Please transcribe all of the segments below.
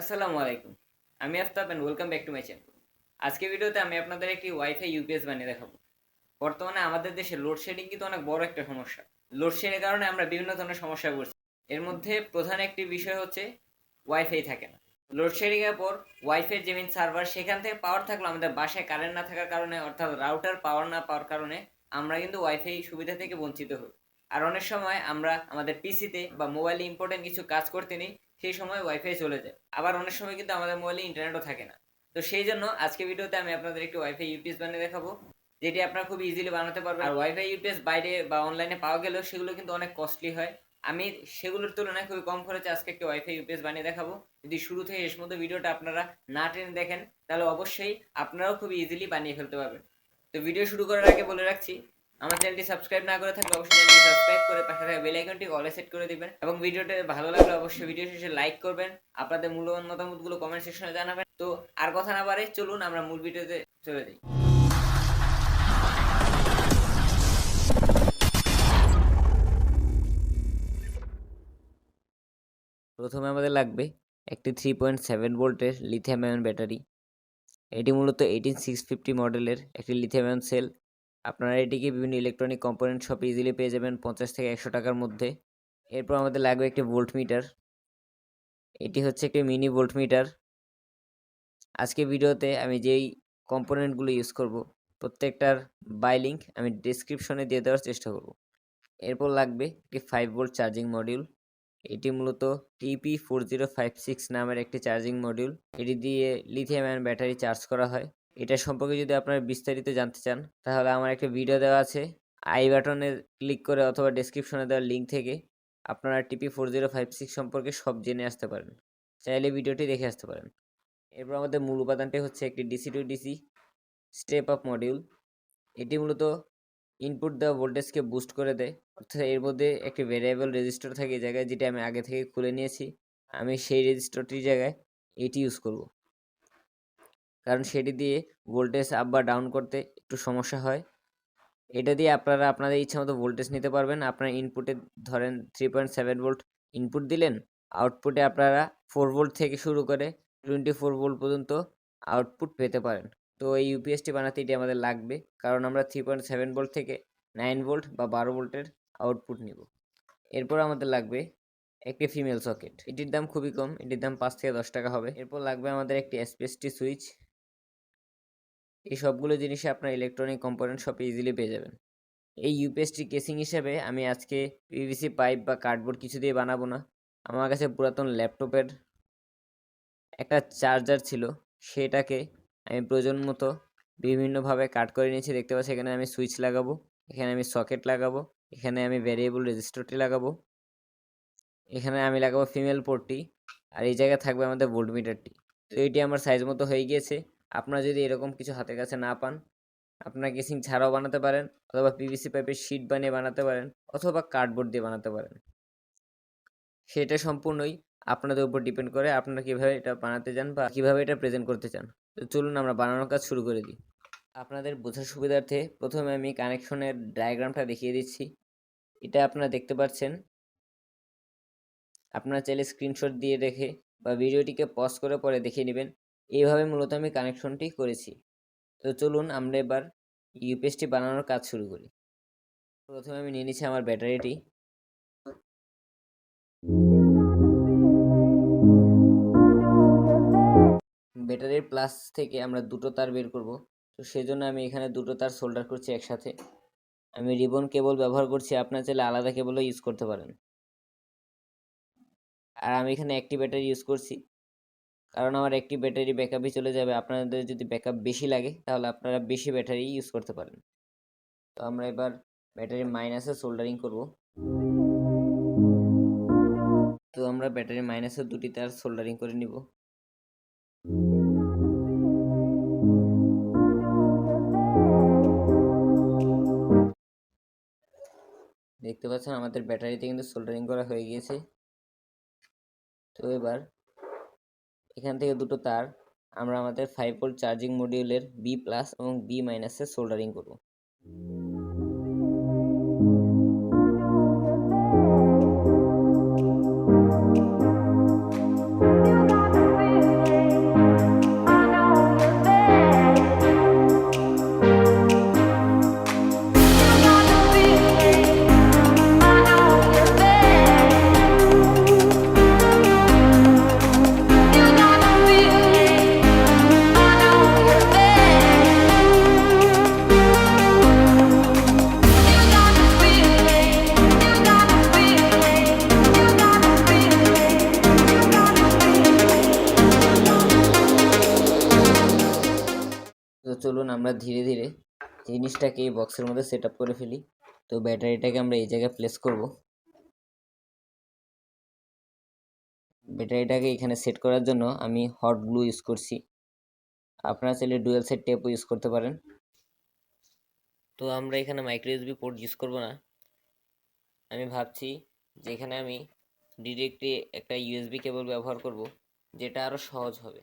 আসসালামু আলাইকুম। আমি Aftab and welcome back to my channel. আজকের ভিডিওতে আমি আপনাদের একটি ওয়াইফাই ইউপিএস বানিয়ে দেখাবো। বর্তমানে আমাদের দেশে লোডশেডিং কিন্তু অনেক বড় একটা সমস্যা। লোডশেডিংয়ের কারণে আমরা বিভিন্ন ধরনের সমস্যায় পড়ছি। এর মধ্যে প্রধান একটি বিষয় হচ্ছে ওয়াইফাই থাকে না। লোডশেডিং এর পর ওয়াইফাই যে মেইন সার্ভার সেখান থেকে পাওয়ার থাকলেও আমাদের বাসায় কারেন্ট না থাকার কারণে অর্থাৎ রাউটার পাওয়ার না পাওয়ার কারণে আমরা কিন্তু ওয়াইফাই সুবিধা থেকে বঞ্চিত হই। আর অনেক সময় আমরা আমাদের পিসিতে বা মোবাইলে ইম্পর্টেন্ট কিছু কাজ করতে নিই, সেই সময় ওয়াইফাই চলে যায়। আবার অনেক সময় কিন্তু আমাদের মোবাইলে ইন্টারনেটও থাকে না। তো সেই জন্য আজকে ভিডিওতে আমি আপনাদের একটি ওয়াইফাই ইউপিএস বানিয়ে দেখাবো, যেটি আপনারা খুব ইজিলি বানাতে পারবেন। আর ওয়াইফাই ইউপিএস বাইরে বা অনলাইনে পাওয়া গেলেও সেগুলো কিন্তু অনেক কস্টলি হয়। আমি সেগুলোর তুলনায় খুবই কম খরচে আজকে একটি ওয়াইফাই ইউপিএস বানিয়ে দেখাবো। যদি শুরু থেকে শেষ পর্যন্ত ভিডিওটা আপনারা না টেনে দেখেন তাহলে অবশ্যই আপনারাও খুব ইজিলি বানিয়ে ফেলতে পারবেন। তো ভিডিও শুরু করার আগে বলে রাখছি, আমার চ্যানেলটি সাবস্ক্রাইব না করে থাকলে অবশ্যই চ্যানেলটি সাবস্ক্রাইব করে পাশে থাকা বেল আইকনটি অলে সেট করে দিবেন এবং ভিডিওটা ভালো লাগলে অবশ্যই ভিডিও শেষে লাইক করবেন। আপনাদের মূল্যবান মতামতগুলো কমেন্ট সেকশনে জানাবেন। তো আর কথা না বাড়াই, চলুন আমরা মূল ভিডিওতে চলে যাই। প্রথমে আমাদের লাগবে একটি 3.7 ভোল্টের লিথিয়াম আয়ন ব্যাটারি। এটি মূলত 18650 মডেলের একটি লিথিয়াম আয়ন সেল। আপনারা এটিকে বিভিন্ন ইলেকট্রনিক কম্পোনেন্ট শপে ইজিলি পেয়ে যাবেন 50 থেকে 100 টাকার মধ্যে। এরপর আমাদের লাগবে একটি ভোল্ট মিটার। এটি হচ্ছে একটি মিনি ভোল্ট মিটার। আজকে ভিডিওতে আমি যেই কম্পোনেন্টগুলো ইউজ করব প্রত্যেকটার বাই লিঙ্ক আমি ডেসক্রিপশনে দিয়ে দেওয়ার চেষ্টা করব। এরপর লাগবে একটি 5 ভোল্ট চার্জিং মডিউল। এটি মূলত TP4056 নামের একটি চার্জিং মডিউল। এটি দিয়ে লিথিয়াম আয়ন ব্যাটারি চার্জ করা হয়। এটা সম্পর্কে যদি আপনারা বিস্তারিত জানতে চান তাহলে আমার একটা ভিডিও দেওয়া আছে, আই বাটনে ক্লিক করে অথবা ডেসক্রিপশনে দেওয়া লিঙ্ক থেকে আপনারা TP4056 সম্পর্কে সব জেনে আসতে পারেন। চাইলে ভিডিওটি দেখে আসতে পারেন। এরপর আমাদের মূল উপাদানটি হচ্ছে একটি DC two DC step up module. এটি মূলত ইনপুট দেওয়া ভোল্টেজকে বুস্ট করে দেয়, অর্থাৎ এর মধ্যে একটি ভেরিয়েবল রেজিস্টার থাকে এই জায়গায়, যেটা আমি আগে থেকে খুলে নিয়েছি। আমি সেই রেজিস্টারটির জায়গায় এটি ইউজ করব, কারণ সেটি দিয়ে ভোল্টেজ আপ বা ডাউন করতে একটু সমস্যা হয়। এটা দিয়ে আপনারা আপনাদের ইচ্ছা মতো ভোল্টেজ নিতে পারবেন। আপনার ইনপুটে ধরেন 3.7 ভোল্ট ইনপুট দিলেন, আউটপুটে আপনারা 4 ভোল্ট থেকে শুরু করে 24 ভোল্ট পর্যন্ত আউটপুট পেতে পারেন। তো এই ইউপিএসটি বানাতে এটি আমাদের লাগবে, কারণ আমরা 3.7 ভোল্ট থেকে 9 ভোল্ট বা 12 ভোল্টের আউটপুট নিব। এরপর আমাদের লাগবে একটি ফিমেল সকেট। এটির দাম খুবই কম, এটির দাম 5 থেকে 10 টাকা হবে। এরপর লাগবে আমাদের একটি এসপিএসটি সুইচ। এই সবগুলো জিনিসে আপনার ইলেকট্রনিক কম্পোনেন্ট শপে ইজিলি পেয়ে যাবেন। এই ইউপিএসটি কেসিং হিসেবে আমি আজকে পিভিসি পাইপ বা কার্ডবোর্ড কিছু দিয়ে বানাবো না। আমার কাছে পুরাতন ল্যাপটপের একটা চার্জার ছিল, সেটাকে আমি প্রয়োজন মতো বিভিন্নভাবে কাট করে নিয়েছি। দেখতে পাচ্ছি এখানে আমি সুইচ লাগাবো, এখানে আমি সকেট লাগাবো, এখানে আমি ভ্যারিয়েবল রেজিস্টারটি লাগাবো, এখানে আমি লাগাবো ফিমেল পোর্টটি, আর এই জায়গায় থাকবে আমাদের ভোল্ট মিটারটি। তো এইটি আমার সাইজ মতো হয়ে গিয়েছে। আপনারা যদি এরকম কিছু হাতের কাছে না পান, আপনারা কেসিং ছাড়াও বানাতে পারেন, অথবা পিভিসি পাইপের শিট বানিয়ে বানাতে পারেন, অথবা কার্ডবোর্ড দিয়ে বানাতে পারেন। সেটা সম্পূর্ণই আপনাদের উপর ডিপেন্ড করে আপনারা কিভাবে এটা বানাতে চান বা কিভাবে এটা প্রেজেন্ট করতে চান। তো চলুন আমরা বানানোর কাজ শুরু করে দিই। আপনাদের বোঝার সুবিধার্থে প্রথমে আমি কানেকশনের ডায়াগ্রামটা দেখিয়ে দিচ্ছি। এটা আপনারা দেখতে পাচ্ছেন। আপনারা চাইলে স্ক্রিনশট দিয়ে রেখে বা ভিডিওটিকে পজ করে পরে দেখে নেবেন। এইভাবে মূলত আমি কানেকশনটি করেছি। তো চলুন আমরা এবার ইউপিএসটি বানানোর কাজ শুরু করি। প্রথমে আমি নিয়ে নিচ্ছি আমার ব্যাটারিটি। ব্যাটারির প্লাস থেকে আমরা দুটো তার বের করব। তো সেজন্য আমি এখানে দুটো তার সোল্ডার করছি একসাথে। আমি রিবন কেবল ব্যবহার করছি, আপনারা চাইলে আলাদা কেবলও ইউজ করতে পারেন। আর আমি এখানে একটি ব্যাটারি ইউজ করছি, কারণ আমার একটি ব্যাটারি ব্যাকআপই চলে যাবে। আপনাদের যদি ব্যাকআপ বেশি লাগে তাহলে আপনারা বেশি ব্যাটারি ইউজ করতে পারেন। তো আমরা এবার ব্যাটারি মাইনাসে সোল্ডারিং করব। তো আমরা ব্যাটারি মাইনাসে দুটি তার সোল্ডারিং করে নিব। দেখতে পাচ্ছেন আমাদের ব্যাটারিতে কিন্তু সোল্ডারিং করা হয়ে গিয়েছে। তো এবার এখান থেকে দুটো তার আমরা আমাদের 5 ভোল্ট চার্জিং মডিউলের বি প্লাস এবং বি মাইনাসে সোল্ডারিং করব। চলুন আমরা ধীরে ধীরে জিনিসটাকে এই বক্সের মধ্যে সেট আপ করে ফেলি। তো ব্যাটারিটাকে আমরা এই জায়গায় প্লেস করব। ব্যাটারিটাকে এখানে সেট করার জন্য আমি হট গ্লু ইউজ করছি। আপনারা চাইলে ডুয়েল সাইড টেপও ইউজ করতে পারেন। তো আমরা এখানে মাইক্রো ইউএসবি পোর্ট ইউজ করব না। আমি ভাবছি যে এখানে আমি ডিরেক্টলি একটা ইউএসবি কেবল ব্যবহার করব, যেটা আরও সহজ হবে।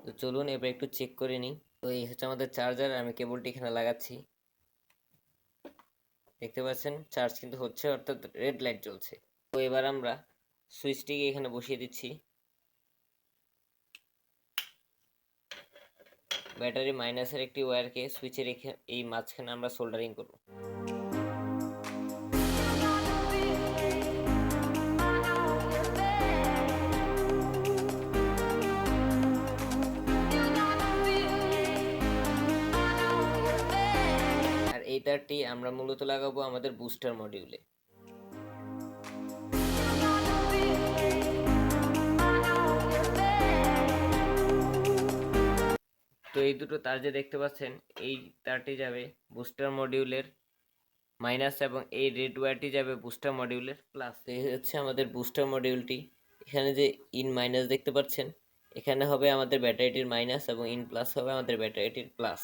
তো চলুন এবার একটু চেক করে নিই। তো এই হচ্ছে আমাদের চার্জার, আমি কেবলটি এখানে লাগাচ্ছি। দেখতে পাচ্ছেন চার্জ কিন্তু হচ্ছে, অর্থাৎ রেড লাইট জ্বলছে। তো এবার আমরা সুইচটিকে এখানে বসিয়ে দিচ্ছি। ব্যাটারি মাইনাসের একটি ওয়্যারকে সুইচে রেখে এই মাঝখানে আমরা সোল্ডারিং করব। আর এই তারটি আমরা মূলত লাগাবো আমাদের বুস্টার মডিউলে। তো এই দুটো তার যে দেখতে পাচ্ছেন, এই তারটি যাবে বুস্টার মডিউলের মাইনাস এবং এই রেড ওয়্যারটি যাবে বুস্টার মডিউলের প্লাস। এই হচ্ছে আমাদের বুস্টার মডিউলটি। এখানে যে ইন মাইনাস দেখতে পাচ্ছেন, এখানে হবে আমাদের ব্যাটারিটির মাইনাস এবং ইন প্লাস হবে আমাদের ব্যাটারিটির প্লাস।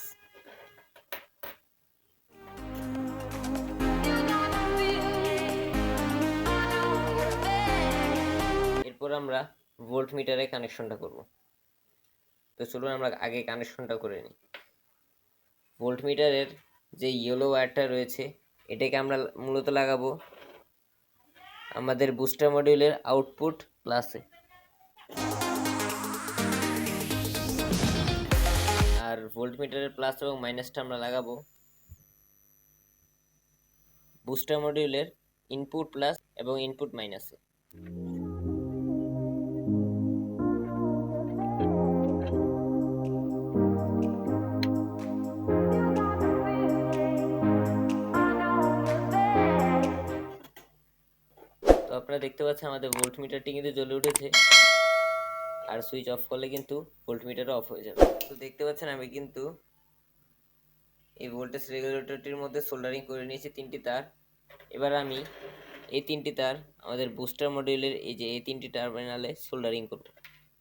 এরপর আমরা ভোল্ট মিটারে কানেকশনটা করব। তো চলুন আমরা আগে কানেকশনটা করে নিই। ভোল্ট মিটারের যে ইয়েলো ওয়্যারটা রয়েছে, এটাকে আমরা মূলত লাগাবো আমাদের বুস্টার মডিউলের আউটপুট প্লাসে। আর ভোল্ট মিটারের প্লাস এবং মাইনাসটা আমরা লাগাবো বুস্টার মডিউলের ইনপুট প্লাস এবং ইনপুট মাইনাসে। তো আপনারা দেখতে পাচ্ছেন আমাদের ভোল্ট মিটারটি কিন্তু জ্বলে উঠেছে, আর সুইচ অফ করলে কিন্তু ভোল্ট মিটারও অফ হয়ে যাবে। তো দেখতে পাচ্ছেন আমি কিন্তু এই ভোল্টেজ রেগুলেটরটির মধ্যে সোল্ডারিং করে নিয়েছি 3টি তার। এবার আমি এই 3টি তার আমাদের বুস্টার মডিউলের এই যে এই 3টি টার্মিনালে সোল্ডারিং করব।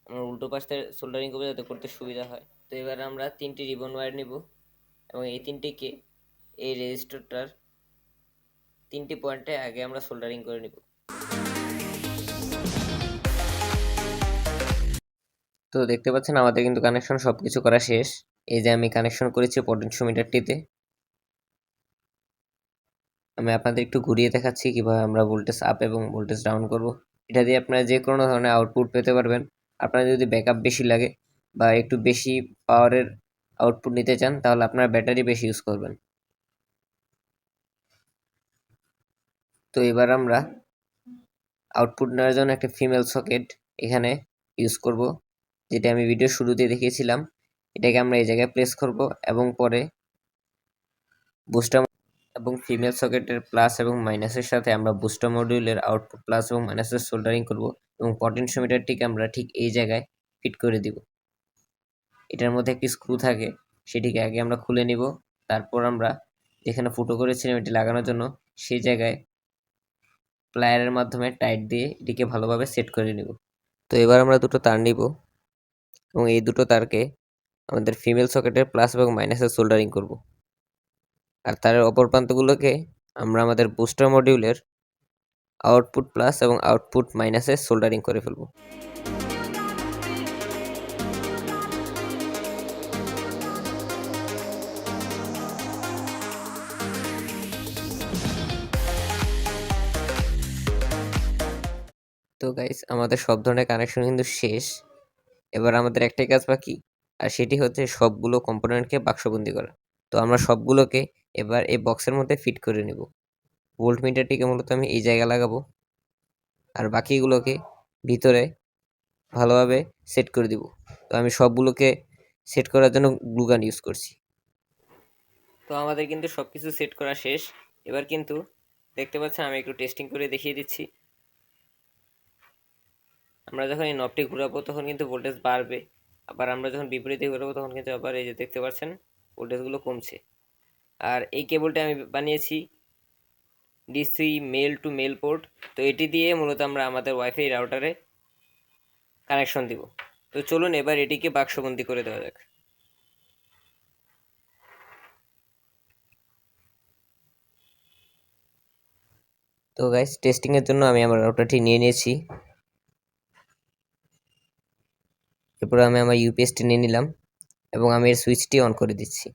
আমরা উল্টো পাশে সোল্ডারিং করবো যাতে করতে সুবিধা হয়। তো এবার আমরা 3টি রিবন ওয়্যার নিব এবং এই 3টিকে এই রেজিস্টরটার 3টি পয়েন্টে আগে আমরা সোল্ডারিং করে নিব। তো দেখতে পাচ্ছেন আমাদের কিন্তু কানেকশন সবকিছু করা শেষ। এই যে আমি কানেকশন করেছি পটেনশিওমিটারটিতে। আমি আপনাদের একটু ঘুরিয়ে দেখাচ্ছি কিভাবে আমরা ভোল্টেজ আপ এবং ভোল্টেজ ডাউন করব। এটা দিয়ে আপনারা যে কোনো ধরনের আউটপুট পেতে পারবেন। আপনার যদি ব্যাকআপ বেশি লাগে বা একটু বেশি পাওয়ারের আউটপুট নিতে চান, তাহলে আপনার ব্যাটারি বেশি ইউজ করবেন। তো এবার আমরা আউটপুট নেওয়ার জন্য একটা ফিমেল সকেট এখানে ইউজ করব, যেটা আমি ভিডিও শুরুতে দেখিয়েছিলাম। এটাকে আমরা এই জায়গায় প্লেস করব এবং পরে বুস্টার এবং ফিমেল সকেটের প্লাস এবং মাইনাসের সাথে আমরা বুস্টার মডিউলের আউটপুট প্লাস এবং মাইনাসের সোল্ডারিং করব এবং পটেনশিওমিটারটিকে আমরা ঠিক এই জায়গায় ফিট করে দিব। এটার মধ্যে একটি স্ক্রু থাকে, সেটিকে আগে আমরা খুলে নিব। তারপর আমরা যেখানে ফুটো করেছিলাম এটি লাগানোর জন্য, সেই জায়গায় প্লায়ারের মাধ্যমে টাইট দিয়ে এটিকে ভালোভাবে সেট করে নিব। তো এবার আমরা দুটো তার নিব এবং এই দুটো তারকে আমাদের ফিমেল সকেটের প্লাস এবং মাইনাসের সোল্ডারিং করব। আর তারের অপর প্রান্তগুলোকে আমরা আমাদের বুস্টার মডিউলের আউটপুট প্লাস এবং আউটপুট মাইনাসে সোল্ডারিং করে ফেলব। তো গাইস, আমাদের সব ধরনের কানেকশন কিন্তু শেষ। এবার আমাদের একটাই কাজ বাকি, আর সেটি হচ্ছে সবগুলো কম্পোনেন্টকে বাক্সবন্দি করা। তো আমরা সবগুলোকে এবার এই বক্সের মধ্যে ফিট করে নেব। ভোল্ট মিটারটিকে মূলত আমি এই জায়গায় লাগাবো, আর বাকিগুলোকে ভিতরে ভালোভাবে সেট করে দিব। তো আমি সবগুলোকে সেট করার জন্য গ্লুগান ইউজ করছি। তো আমাদের কিন্তু সব কিছু সেট করা শেষ। এবার কিন্তু দেখতে পাচ্ছেন, আমি একটু টেস্টিং করে দেখিয়ে দিচ্ছি। আমরা যখন এই নবটি ঘোরাবো তখন কিন্তু ভোল্টেজ বাড়বে, আবার আমরা যখন বিপরীতে ঘোরাবো তখন কিন্তু আবার এই যে দেখতে পাচ্ছেন ভোল্টেজগুলো কমছে। আর এই কেবলটা আমি বানিয়েছি DC male to male port. তো এটি দিয়ে মূলত আমরা আমাদের ওয়াইফাই রাউটারে কানেকশন দিব। তো চলুন এবার এটিকে বাক্সবন্দি করে দেওয়া যাক। তো গাইস, টেস্টিং এর জন্য আমি আমার রাউটারটি নিয়ে নিয়েছি। এরপর আমি আমার ইউপিএসটি নিয়ে নিলাম এবং আমি এর সুইচটি অন করে দিচ্ছি।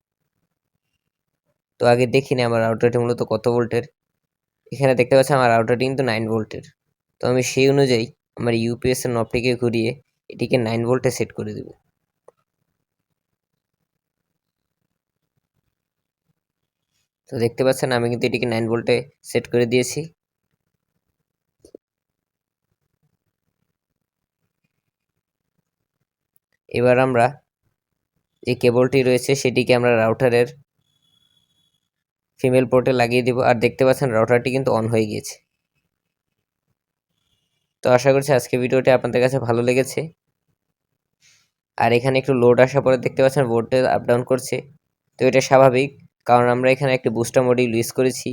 তো আগে দেখিনি আমার রাউটারটি মূলত কত ভোল্টের। এখানে দেখতে পাচ্ছি আমার রাউটারটি কিন্তু 9 ভোল্টের। তো আমি সেই অনুযায়ী আমার ইউপিএস এর নবটিকে ঘুরিয়ে এটিকে 9 ভোল্টে সেট করে দেব। তো দেখতে পাচ্ছেন আমি কিন্তু এটিকে 9 ভোল্টে সেট করে দিয়েছি। এবার আমরা যে কেবলটি রয়েছে সেটিকে আমরা রাউটারের ফিমেল পোর্টে লাগিয়ে দিব। আর দেখতে পাচ্ছেন রাউটারটি কিন্তু অন হয়ে গিয়েছে। তো আশা করছি আজকে ভিডিওটি আপনাদের কাছে ভালো লেগেছে। আর এখানে একটু লোড আসার পরে দেখতে পাচ্ছেন ভোল্টেজ আপ ডাউন করছে। তো এটা স্বাভাবিক, কারণ আমরা এখানে একটি বুস্টার মডিউল ইউজ করেছি।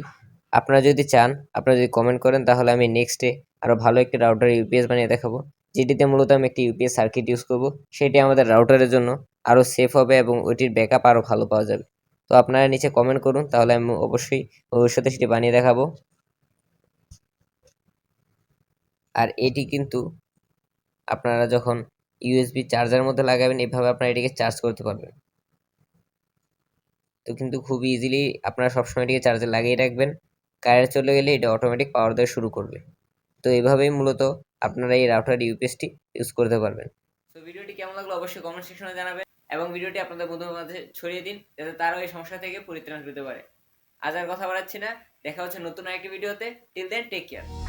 আপনারা যদি চান, আপনারা যদি কমেন্ট করেন, তাহলে আমি নেক্সটে আরও ভালো একটি রাউটার ইউপিএস বানিয়ে দেখাবো, যেটিতে মূলত আমি একটি ইউপিএস সার্কিট ইউজ করব। সেটি আমাদের রাউটারের জন্য আরও সেফ হবে এবং ওইটির ব্যাকআপ আরও ভালো পাওয়া যাবে। তো আপনারা নিচে কমেন্ট করুন, তাহলে আমি অবশ্যই ভবিষ্যতে সেটি বানিয়ে দেখাবো। আর এটি কিন্তু আপনারা যখন ইউএসবি চার্জারের মধ্যে লাগাবেন, এভাবে আপনারা এটিকে চার্জ করতে পারবেন। তো কিন্তু খুব ইজিলি আপনারা সবসময় এটিকে চার্জে লাগিয়ে রাখবেন। কারেন্ট চলে গেলে এটা অটোমেটিক পাওয়ার দেওয়া শুরু করবে। তো এইভাবেই মূলত আপনারা এই রাউটার ইউপিএসটি ইউজ করতে পারবেন। তো ভিডিওটি কেমন লাগলো অবশ্যই কমেন্ট সেকশনে জানাবেন এবং ভিডিওটি আপনাদের বন্ধুদের মাঝে ছড়িয়ে দিন, যাতে তারাও এই সমস্যা থেকে পরিত্রাণ পেতে পারে। আজ আর কথা বাড়াচ্ছি না, দেখা হচ্ছে নতুন আরেকটি ভিডিওতে। Till then, take care.